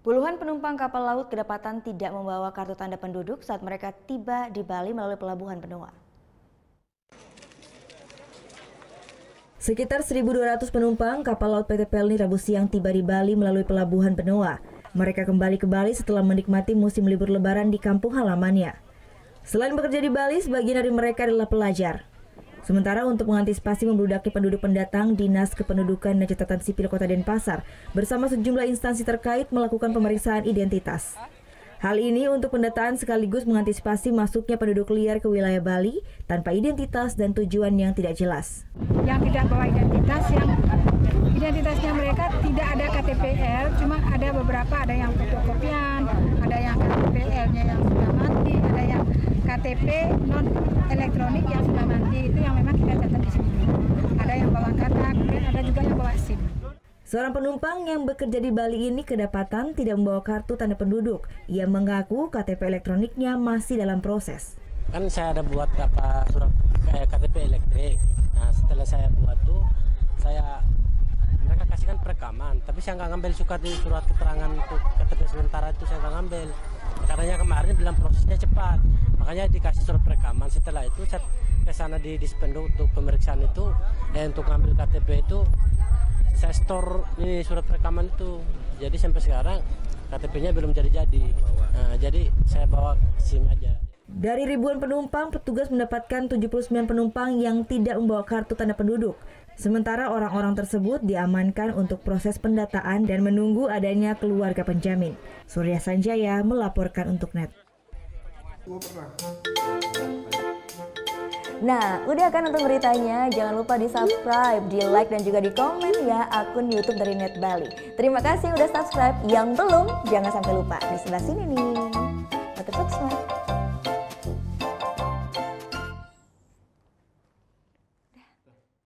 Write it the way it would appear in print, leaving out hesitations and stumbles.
Puluhan penumpang kapal laut kedapatan tidak membawa kartu tanda penduduk saat mereka tiba di Bali melalui pelabuhan Benoa. Sekitar 1.200 penumpang kapal laut PT Pelni Rabu siang tiba di Bali melalui pelabuhan Benoa. Mereka kembali ke Bali setelah menikmati musim libur lebaran di kampung halamannya. Selain bekerja di Bali, sebagian dari mereka adalah pelajar. Sementara untuk mengantisipasi membludaknya penduduk pendatang, Dinas Kependudukan dan Catatan Sipil Kota Denpasar bersama sejumlah instansi terkait melakukan pemeriksaan identitas. Hal ini untuk pendataan sekaligus mengantisipasi masuknya penduduk liar ke wilayah Bali tanpa identitas dan tujuan yang tidak jelas. Yang tidak bawa identitas, yang identitasnya mereka tidak ada KTPL, cuma ada beberapa, ada yang fotokopian, ada yang KTPL-nya yang sudah mati, ada yang KTP non elektronik yang sudah mati, itu yang memang kita catat di sini. Ada yang bawa KTA, kemudian ada juga yang bawa SIM. Seorang penumpang yang bekerja di Bali ini kedapatan tidak membawa kartu tanda penduduk. Ia mengaku KTP elektroniknya masih dalam proses. Kan saya ada buat surat kayak KTP elektrik. Nah setelah saya buat tuh, mereka kasihkan perekaman. Tapi saya nggak ngambil surat keterangan untuk KTP sementara itu saya nggak ngambil. Katanya kemarin bilang prosesnya cepat. Makanya dikasih surat perekaman. Setelah itu saya ke sana di Dispendo untuk pemeriksaan itu, untuk ngambil KTP itu. Saya store ini surat rekaman itu, jadi sampai sekarang KTP-nya belum jadi-jadi. Nah, jadi saya bawa SIM aja. Dari ribuan penumpang, petugas mendapatkan 79 penumpang yang tidak membawa kartu tanda penduduk. Sementara orang-orang tersebut diamankan untuk proses pendataan dan menunggu adanya keluarga penjamin. Surya Sanjaya melaporkan untuk NET. Nah, udah kan untuk beritanya? Jangan lupa di-subscribe, di-like, dan juga di-komen ya akun YouTube dari Net Bali. Terima kasih udah subscribe. Yang belum, jangan sampai lupa. Di sebelah sini nih. Notif subscribe.